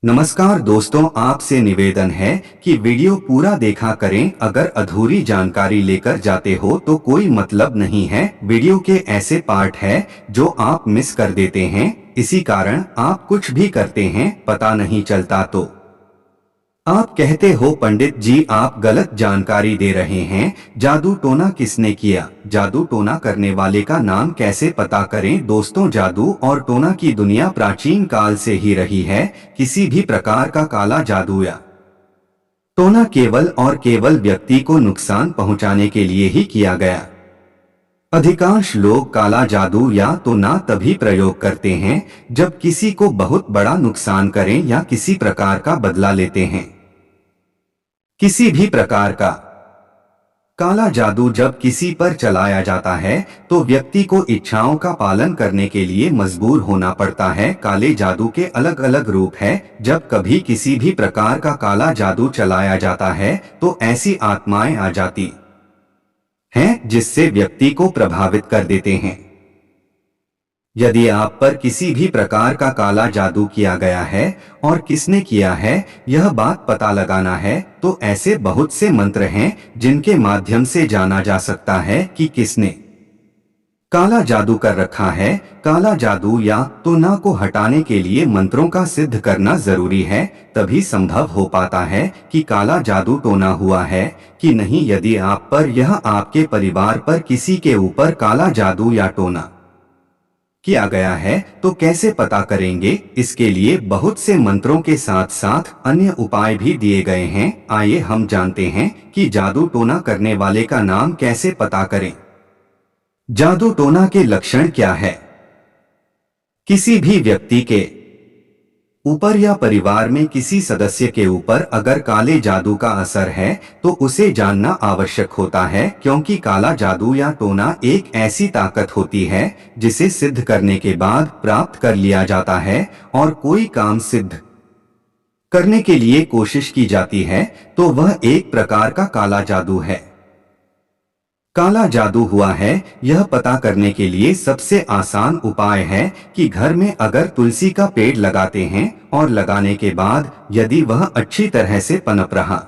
नमस्कार दोस्तों, आपसे निवेदन है कि वीडियो पूरा देखा करें। अगर अधूरी जानकारी लेकर जाते हो तो कोई मतलब नहीं है। वीडियो के ऐसे पार्ट है जो आप मिस कर देते हैं, इसी कारण आप कुछ भी करते हैं पता नहीं चलता। तो आप कहते हो पंडित जी आप गलत जानकारी दे रहे हैं। जादू टोना किसने किया? जादू टोना करने वाले का नाम कैसे पता करें? दोस्तों, जादू और टोना की दुनिया प्राचीन काल से ही रही है। किसी भी प्रकार का काला जादू या टोना केवल और केवल व्यक्ति को नुकसान पहुंचाने के लिए ही किया गया। अधिकांश लोग काला जादू या टोना तभी प्रयोग करते हैं जब किसी को बहुत बड़ा नुकसान करें या किसी प्रकार का बदला लेते हैं। किसी भी प्रकार का काला जादू जब किसी पर चलाया जाता है तो व्यक्ति को इच्छाओं का पालन करने के लिए मजबूर होना पड़ता है। काले जादू के अलग अलग रूप हैं। जब कभी किसी भी प्रकार का काला जादू चलाया जाता है तो ऐसी आत्माएं आ जाती हैं जिससे व्यक्ति को प्रभावित कर देते हैं। यदि आप पर किसी भी प्रकार का काला जादू किया गया है और किसने किया है यह बात पता लगाना है तो ऐसे बहुत से मंत्र हैं जिनके माध्यम से जाना जा सकता है कि किसने काला जादू कर रखा है। काला जादू या टोना को हटाने के लिए मंत्रों का सिद्ध करना जरूरी है, तभी संभव हो पाता है कि काला जादू टोना हुआ है कि नहीं। यदि आप पर या आपके परिवार पर किसी के ऊपर काला जादू या टोना किया गया है तो कैसे पता करेंगे? इसके लिए बहुत से मंत्रों के साथ साथ अन्य उपाय भी दिए गए हैं। आइए हम जानते हैं कि जादू टोना करने वाले का नाम कैसे पता करें। जादू टोना के लक्षण क्या है? किसी भी व्यक्ति के ऊपर या परिवार में किसी सदस्य के ऊपर अगर काले जादू का असर है तो उसे जानना आवश्यक होता है, क्योंकि काला जादू या टोना एक ऐसी ताकत होती है जिसे सिद्ध करने के बाद प्राप्त कर लिया जाता है और कोई काम सिद्ध करने के लिए कोशिश की जाती है तो वह एक प्रकार का काला जादू है। काला जादू हुआ है यह पता करने के लिए सबसे आसान उपाय है कि घर में अगर तुलसी का पेड़ लगाते हैं और लगाने के बाद यदि वह अच्छी तरह से पनप रहा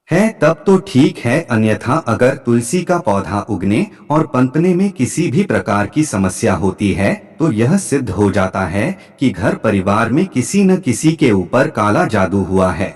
है तब तो ठीक है, अन्यथा अगर तुलसी का पौधा उगने और पनपने में किसी भी प्रकार की समस्या होती है तो यह सिद्ध हो जाता है कि घर परिवार में किसी न किसी के ऊपर काला जादू हुआ है।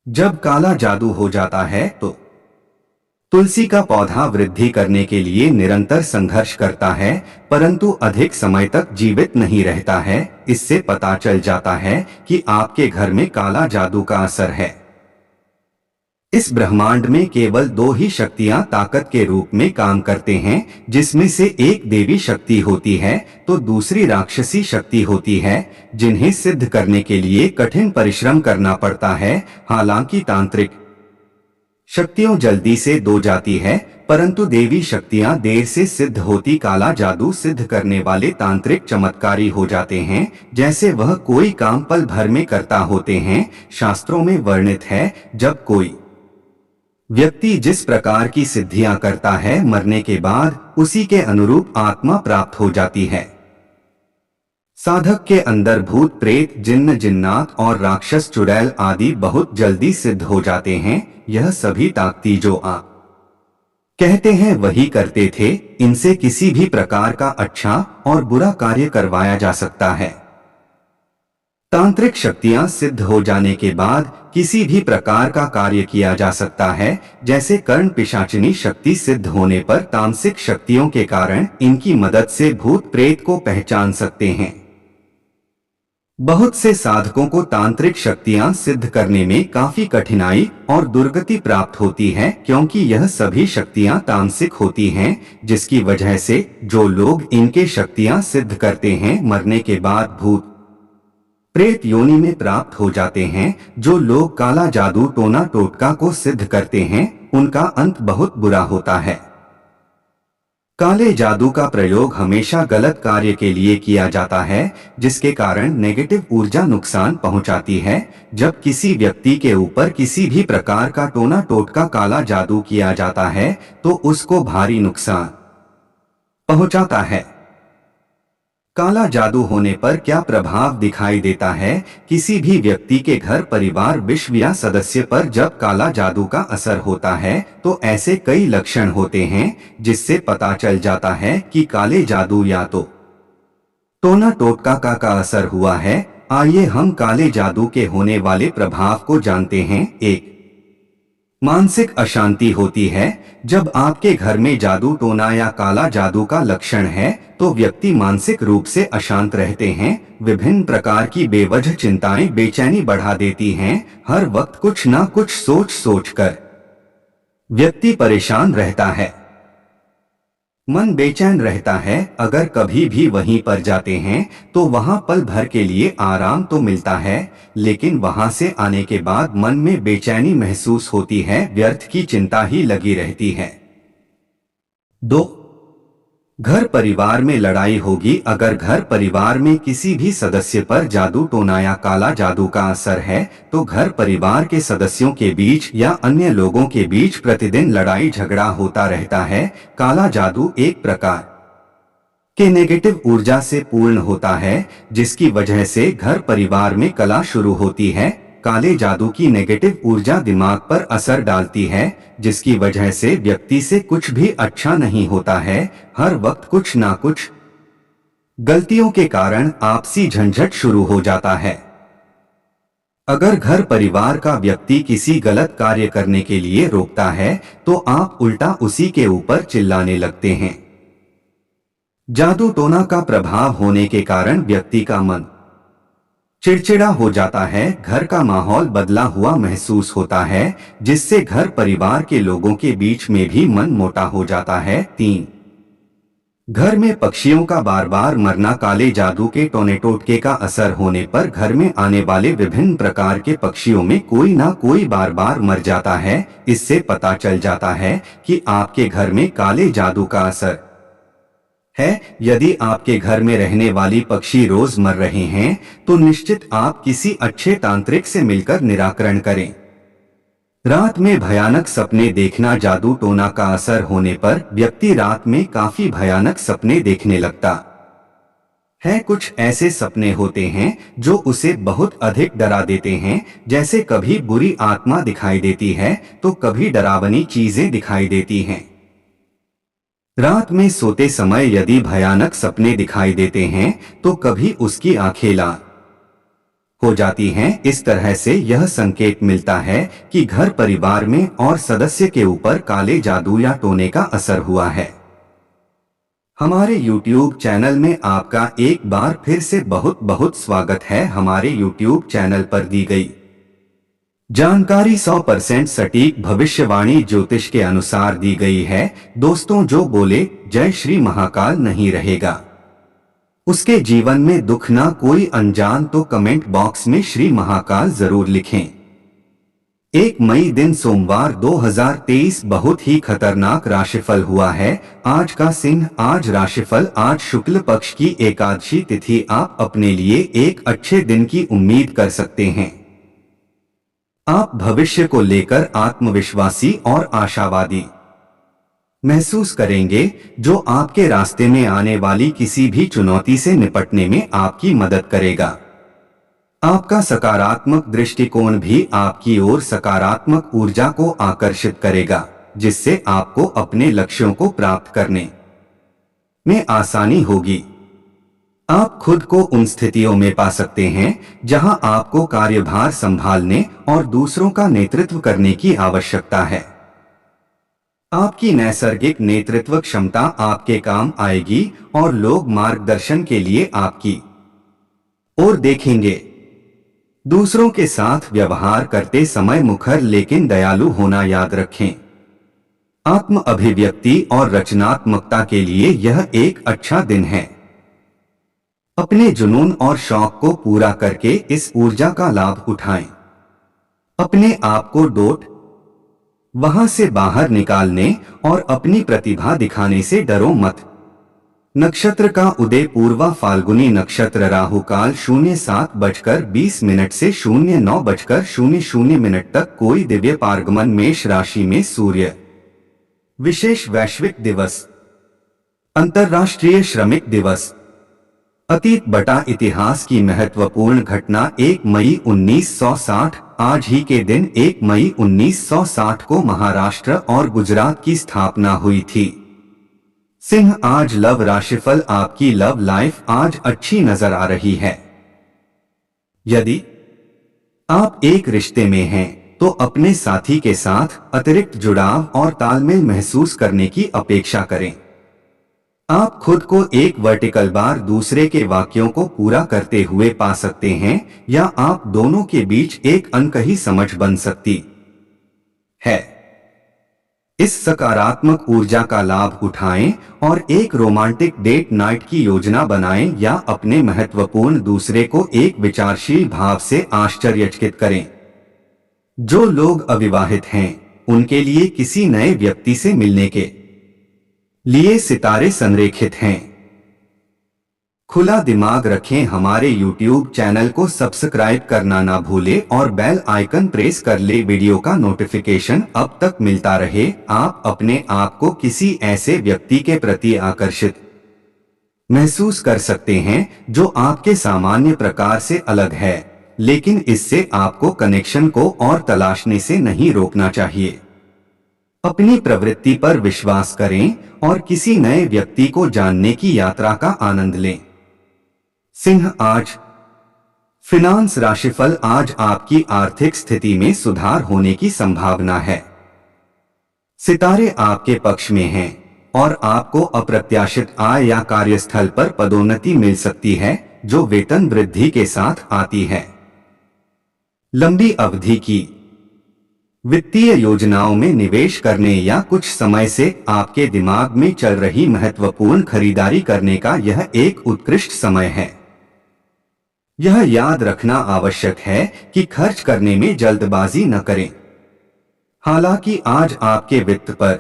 जब काला जादू हो जाता है तो तुलसी का पौधा वृद्धि करने के लिए निरंतर संघर्ष करता है परंतु अधिक समय तक जीवित नहीं रहता है। इससे पता चल जाता है कि आपके घर में काला जादू का असर है। इस ब्रह्मांड में केवल दो ही शक्तियां ताकत के रूप में काम करते हैं, जिसमें से एक देवी शक्ति होती है तो दूसरी राक्षसी शक्ति होती है, जिन्हें सिद्ध करने के लिए कठिन परिश्रम करना पड़ता है। हालांकि तांत्रिक शक्तियों जल्दी से दो जाती है परंतु देवी शक्तियां देर से सिद्ध होती। काला जादू सिद्ध करने वाले तांत्रिक चमत्कारी हो जाते हैं, जैसे वह कोई काम पल भर में करता होते हैं। शास्त्रों में वर्णित है जब कोई व्यक्ति जिस प्रकार की सिद्धियां करता है मरने के बाद उसी के अनुरूप आत्मा प्राप्त हो जाती है। साधक के अंदर भूत प्रेत जिन्न जिन्नात और राक्षस चुड़ैल आदि बहुत जल्दी सिद्ध हो जाते हैं। यह सभी ताकती जो आप कहते हैं वही करते थे। इनसे किसी भी प्रकार का अच्छा और बुरा कार्य करवाया जा सकता है। तांत्रिक शक्तियां सिद्ध हो जाने के बाद किसी भी प्रकार का कार्य किया जा सकता है, जैसे कर्ण पिशाचिनी शक्ति सिद्ध होने पर तामसिक शक्तियों के कारण इनकी मदद से भूत प्रेत को पहचान सकते हैं। बहुत से साधकों को तांत्रिक शक्तियां सिद्ध करने में काफी कठिनाई और दुर्गति प्राप्त होती है, क्योंकि यह सभी शक्तियां तामसिक होती हैं, जिसकी वजह से जो लोग इनके शक्तियां सिद्ध करते हैं मरने के बाद भूत प्रेत योनि में प्राप्त हो जाते हैं। जो लोग काला जादू टोना टोटका को सिद्ध करते हैं उनका अंत बहुत बुरा होता है। काले जादू का प्रयोग हमेशा गलत कार्य के लिए किया जाता है, जिसके कारण नेगेटिव ऊर्जा नुकसान पहुंचाती है। जब किसी व्यक्ति के ऊपर किसी भी प्रकार का टोना टोटका काला जादू किया जाता है तो उसको भारी नुकसान पहुंचाता है। काला जादू होने पर क्या प्रभाव दिखाई देता है? किसी भी व्यक्ति के घर परिवार विश्व या सदस्य पर जब काला जादू का असर होता है तो ऐसे कई लक्षण होते हैं जिससे पता चल जाता है कि काले जादू या तो टोना टोटका का असर हुआ है। आइए हम काले जादू के होने वाले प्रभाव को जानते हैं। एक, मानसिक अशांति होती है। जब आपके घर में जादू टोना या काला जादू का लक्षण है तो व्यक्ति मानसिक रूप से अशांत रहते हैं। विभिन्न प्रकार की बेवजह चिंताएं बेचैनी बढ़ा देती हैं। हर वक्त कुछ ना कुछ सोच सोच कर व्यक्ति परेशान रहता है, मन बेचैन रहता है। अगर कभी भी वहीं पर जाते हैं तो वहां पल भर के लिए आराम तो मिलता है, लेकिन वहां से आने के बाद मन में बेचैनी महसूस होती है, व्यर्थ की चिंता ही लगी रहती है। दो, घर परिवार में लड़ाई होगी। अगर घर परिवार में किसी भी सदस्य पर जादू टोना या काला जादू का असर है तो घर परिवार के सदस्यों के बीच या अन्य लोगों के बीच प्रतिदिन लड़ाई झगड़ा होता रहता है। काला जादू एक प्रकार के नेगेटिव ऊर्जा से पूर्ण होता है जिसकी वजह से घर परिवार में कलह शुरू होती है। काले जादू की नेगेटिव ऊर्जा दिमाग पर असर डालती है जिसकी वजह से व्यक्ति से कुछ भी अच्छा नहीं होता है। हर वक्त कुछ ना कुछ गलतियों के कारण आपसी झंझट शुरू हो जाता है। अगर घर परिवार का व्यक्ति किसी गलत कार्य करने के लिए रोकता है तो आप उल्टा उसी के ऊपर चिल्लाने लगते हैं। जादू टोना का प्रभाव होने के कारण व्यक्ति का मन चिड़चिड़ा हो जाता है, घर का माहौल बदला हुआ महसूस होता है जिससे घर परिवार के लोगों के बीच में भी मन मोटा हो जाता है। तीन, घर में पक्षियों का बार बार मरना। काले जादू के टोने टोटके का असर होने पर घर में आने वाले विभिन्न प्रकार के पक्षियों में कोई ना कोई बार बार मर जाता है। इससे पता चल जाता है कि आपके घर में काले जादू का असर है। यदि आपके घर में रहने वाली पक्षी रोज मर रहे हैं तो निश्चित आप किसी अच्छे तांत्रिक से मिलकर निराकरण करें। रात में भयानक सपने देखना। जादू टोना का असर होने पर व्यक्ति रात में काफी भयानक सपने देखने लगता है। कुछ ऐसे सपने होते हैं जो उसे बहुत अधिक डरा देते हैं, जैसे कभी बुरी आत्मा दिखाई देती है तो कभी डरावनी चीजें दिखाई देती हैं। रात में सोते समय यदि भयानक सपने दिखाई देते हैं तो कभी उसकी आंखें लाल हो जाती हैं। इस तरह से यह संकेत मिलता है कि घर परिवार में और सदस्य के ऊपर काले जादू या टोने का असर हुआ है। हमारे YouTube चैनल में आपका एक बार फिर से बहुत बहुत स्वागत है। हमारे YouTube चैनल पर दी गई जानकारी 100% सटीक भविष्यवाणी ज्योतिष के अनुसार दी गई है। दोस्तों, जो बोले जय श्री महाकाल नहीं रहेगा, उसके जीवन में दुख ना कोई अनजान तो कमेंट बॉक्स में श्री महाकाल जरूर लिखें। 1 मई दिन सोमवार 2023 बहुत ही खतरनाक राशिफल हुआ है। आज का सिंह आज राशिफल। आज शुक्ल पक्ष की एकादशी तिथि। आप अपने लिए एक अच्छे दिन की उम्मीद कर सकते हैं। आप भविष्य को लेकर आत्मविश्वासी और आशावादी महसूस करेंगे, जो आपके रास्ते में आने वाली किसी भी चुनौती से निपटने में आपकी मदद करेगा। आपका सकारात्मक दृष्टिकोण भी आपकी ओर सकारात्मक ऊर्जा को आकर्षित करेगा, जिससे आपको अपने लक्ष्यों को प्राप्त करने में आसानी होगी। आप खुद को उन स्थितियों में पा सकते हैं जहां आपको कार्यभार संभालने और दूसरों का नेतृत्व करने की आवश्यकता है। आपकी नैसर्गिक नेतृत्व क्षमता आपके काम आएगी और लोग मार्गदर्शन के लिए आपकी ओर देखेंगे। दूसरों के साथ व्यवहार करते समय मुखर लेकिन दयालु होना याद रखें। आत्म अभिव्यक्ति और रचनात्मकता के लिए यह एक अच्छा दिन है। अपने जुनून और शौक को पूरा करके इस ऊर्जा का लाभ उठाएं। अपने आप को डोट वहां से बाहर निकालने और अपनी प्रतिभा दिखाने से डरो मत। नक्षत्र का उदय पूर्वा फाल्गुनी नक्षत्र। राहु काल 07:20 से 09:00 तक। कोई दिव्य पारगमन। मेष राशि में सूर्य। विशेष वैश्विक दिवस, अंतर्राष्ट्रीय श्रमिक दिवस, अतीत बटा इतिहास की महत्वपूर्ण घटना 1 मई 1960। आज ही के दिन 1 मई 1960 को महाराष्ट्र और गुजरात की स्थापना हुई थी। सिंह, आज लव राशिफल। आपकी लव लाइफ आज अच्छी नजर आ रही है। यदि आप एक रिश्ते में हैं तो अपने साथी के साथ अतिरिक्त जुड़ाव और तालमेल महसूस करने की अपेक्षा करें। आप खुद को एक वर्टिकल बार दूसरे के वाक्यों को पूरा करते हुए पा सकते हैं, या आप दोनों के बीच एक अनकही समझ बन सकती है। इस सकारात्मक ऊर्जा का लाभ उठाएं और एक रोमांटिक डेट नाइट की योजना बनाएं, या अपने महत्वपूर्ण दूसरे को एक विचारशील भाव से आश्चर्यचकित करें। जो लोग अविवाहित हैं, उनके लिए किसी नए व्यक्ति से मिलने के लिए सितारे संरेखित हैं। खुला दिमाग रखें। हमारे YouTube चैनल को सब्सक्राइब करना ना भूले और बेल आइकन प्रेस कर ले, वीडियो का नोटिफिकेशन अब तक मिलता रहे। आप अपने आप को किसी ऐसे व्यक्ति के प्रति आकर्षित महसूस कर सकते हैं जो आपके सामान्य प्रकार से अलग है, लेकिन इससे आपको कनेक्शन को और तलाशने से नहीं रोकना चाहिए। अपनी प्रवृत्ति पर विश्वास करें और किसी नए व्यक्ति को जानने की यात्रा का आनंद लें। सिंह, आज फिनांस राशिफल। आज आपकी आर्थिक स्थिति में सुधार होने की संभावना है। सितारे आपके पक्ष में हैं और आपको अप्रत्याशित आय या कार्यस्थल पर पदोन्नति मिल सकती है, जो वेतन वृद्धि के साथ आती है। लंबी अवधि की वित्तीय योजनाओं में निवेश करने या कुछ समय से आपके दिमाग में चल रही महत्वपूर्ण खरीदारी करने का यह एक उत्कृष्ट समय है। यह याद रखना आवश्यक है कि खर्च करने में जल्दबाजी न करें। हालांकि आज आपके वित्त पर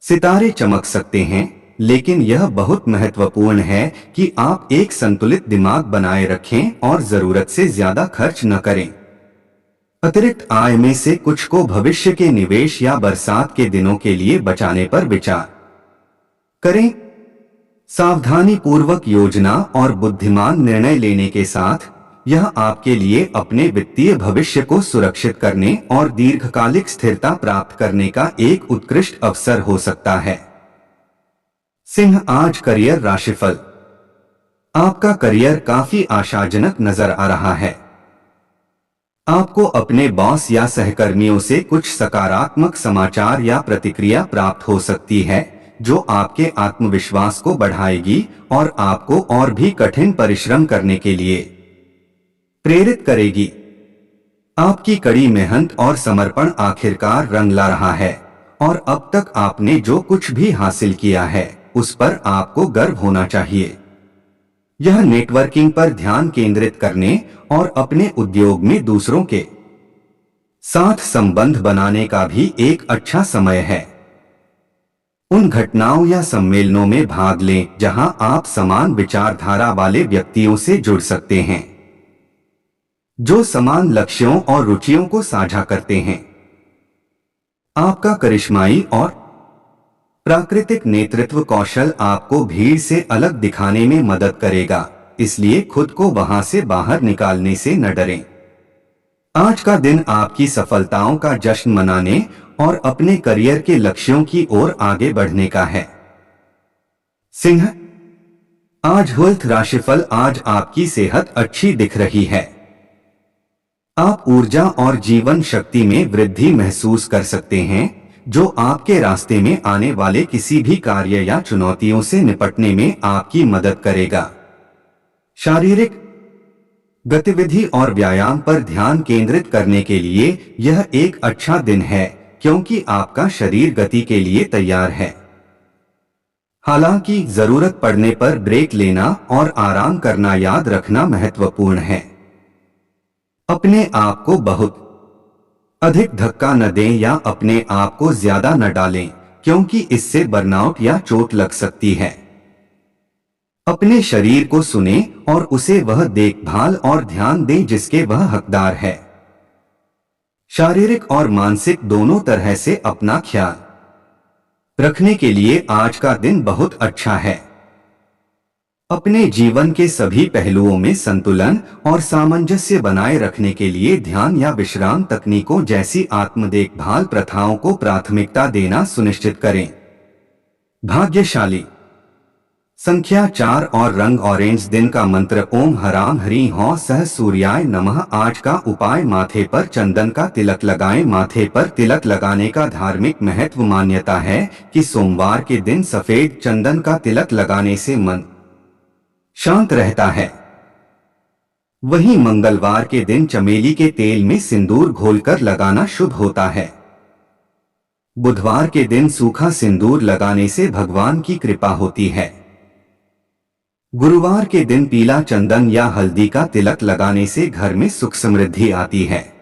सितारे चमक सकते हैं, लेकिन यह बहुत महत्वपूर्ण है कि आप एक संतुलित दिमाग बनाए रखें और जरूरत से ज्यादा खर्च न करें। अतिरिक्त आय में से कुछ को भविष्य के निवेश या बरसात के दिनों के लिए बचाने पर विचार करें। सावधानी पूर्वक योजना और बुद्धिमान निर्णय लेने के साथ यह आपके लिए अपने वित्तीय भविष्य को सुरक्षित करने और दीर्घकालिक स्थिरता प्राप्त करने का एक उत्कृष्ट अवसर हो सकता है। सिंह, आज करियर राशिफल। आपका करियर काफी आशाजनक नजर आ रहा है। आपको अपने बॉस या सहकर्मियों से कुछ सकारात्मक समाचार या प्रतिक्रिया प्राप्त हो सकती है, जो आपके आत्मविश्वास को बढ़ाएगी और आपको और भी कठिन परिश्रम करने के लिए प्रेरित करेगी। आपकी कड़ी मेहनत और समर्पण आखिरकार रंग ला रहा है, और अब तक आपने जो कुछ भी हासिल किया है उस पर आपको गर्व होना चाहिए। यह नेटवर्किंग पर ध्यान केंद्रित करने और अपने उद्योग में दूसरों के साथ संबंध बनाने का भी एक अच्छा समय है। उन घटनाओं या सम्मेलनों में भाग लें जहां आप समान विचारधारा वाले व्यक्तियों से जुड़ सकते हैं, जो समान लक्ष्यों और रुचियों को साझा करते हैं। आपका करिश्माई और प्राकृतिक नेतृत्व कौशल आपको भीड़ से अलग दिखाने में मदद करेगा, इसलिए खुद को वहां से बाहर निकालने से न डरें। आज का दिन आपकी सफलताओं का जश्न मनाने और अपने करियर के लक्ष्यों की ओर आगे बढ़ने का है। सिंह, आज हेल्थ राशिफल। आज आपकी सेहत अच्छी दिख रही है। आप ऊर्जा और जीवन शक्ति में वृद्धि महसूस कर सकते हैं, जो आपके रास्ते में आने वाले किसी भी कार्य या चुनौतियों से निपटने में आपकी मदद करेगा। शारीरिक गतिविधि और व्यायाम पर ध्यान केंद्रित करने के लिए यह एक अच्छा दिन है, क्योंकि आपका शरीर गति के लिए तैयार है। हालांकि जरूरत पड़ने पर ब्रेक लेना और आराम करना याद रखना महत्वपूर्ण है। अपने आप को बहुत अधिक धक्का न दें या अपने आप को ज्यादा न डालें, क्योंकि इससे बर्नआउट या चोट लग सकती है। अपने शरीर को सुनें और उसे वह देखभाल और ध्यान दें जिसके वह हकदार है। शारीरिक और मानसिक दोनों तरह से अपना ख्याल रखने के लिए आज का दिन बहुत अच्छा है। अपने जीवन के सभी पहलुओं में संतुलन और सामंजस्य बनाए रखने के लिए ध्यान या विश्राम तकनीकों जैसी आत्म देखभाल प्रथाओं को प्राथमिकता देना सुनिश्चित करें। भाग्यशाली संख्या 4 और रंग ऑरेंज। दिन का मंत्र ओम हराम हरि हौ सह सूर्याय नमः। आज का उपाय माथे पर चंदन का तिलक लगाएं। माथे पर तिलक लगाने का धार्मिक महत्व। मान्यता है कि सोमवार के दिन सफेद चंदन का तिलक लगाने से मन शांत रहता है। वहीं मंगलवार के दिन चमेली के तेल में सिंदूर घोलकर लगाना शुभ होता है। बुधवार के दिन सूखा सिंदूर लगाने से भगवान की कृपा होती है। गुरुवार के दिन पीला चंदन या हल्दी का तिलक लगाने से घर में सुख समृद्धि आती है।